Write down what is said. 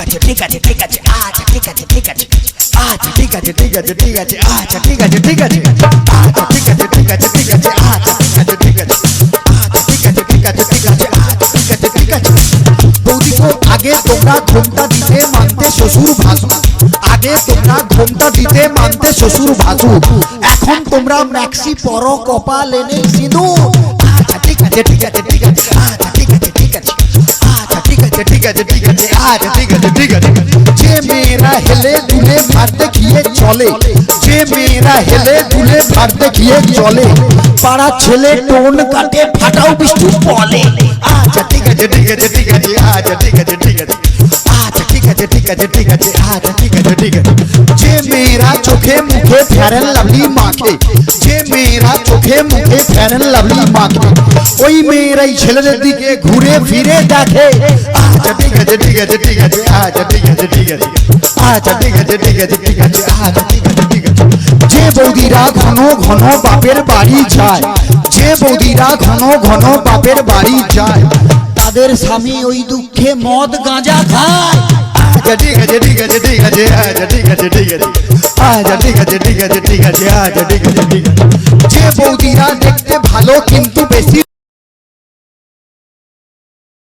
আছে ঠিক আছে ঠিক আছে আচ্ছা ঠিক আছে ঠিক আছে আচ্ছা ঠিক আছে ঠিক আছে ঠিক আছে আচ্ছা ঠিক আছে ঠিক আছে আচ্ছা ঠিক আছে ঠিক আছে ঠিক আছে আচ্ছা ঠিক আছে ঠিক আছে ঠিক আছে ঠিক আছে আচ্ছা ঠিক আছে ঠিক আছে বৌদি গো আগে তোমরা ঘোমটা দিতে মানতে শ্বশুর ভাসু আগে তোমরা ঘোমটা দিতে মানতে শ্বশুর ভাসু এখন তোমরা ম্যাক্সি পরো কপালে নেই সিঁদুর আচ্ছা ঠিক আছে ঠিক আছে ঠিক আছে আচ্ছা ঠিক আছে ঠিক আছে আচ্ছা ঠিক আছে ঠিক আছে ঠিক আছে আচ্ছা ঠিক আছে ঠিক আছে যে মেয়েরা হেলে দুলে ভাত দেখিয়ে চলে যে মেয়েরা হেলে দুলে ভাত দেখিয়ে চলে পাড়া ছেলে টোন কাটে ফাটাও বৃষ্টি বলে আচ্ছা ঠিক আছে ঠিক আছে ঠিক আছে আচ্ছা ঠিক আছে ঠিক আছে আচ্ছা ঠিক আছে ঠিক আছে ঠিক আছে আচ্ছা ঠিক আছে ঠিক আছে যে মেয়েরা চোখে মুখে ফেয়ারেন লাভলি মাখে যে মেয়েরা চোখে মুখে ফেয়ারেন লাভলি মাখে ওই মেয়েরাই ছেলেদের দিকে ঘুরে ফিরে দেখে আচ্ছা ঠিক আছে ঠিক আছে ঠিক আছে আচ্ছা ঠিক আছে ঠিক আছে আচ্ছা ঠিক আছে ঠিক আছে ঠিক আছে আচ্ছা ঠিক আছে ঠিক আছে যে বৌদিরা ঘন ঘন বাপের বাড়ি যায় যে বৌদিরা ঘন ঘন বাপের বাড়ি যায় তাদের স্বামী ওই দুঃখে মদ গাঁজা খায় আচ্ছা ঠিক আছে ঠিক আছে ঠিক আছে আচ্ছা ঠিক আছে ঠিক আছে আচ্ছা ঠিক আছে ঠিক আছে ঠিক আছে আচ্ছা ঠিক আছে ঠিক আছে যে বৌদিরা দেখতে ভালো কিন্তু বেশি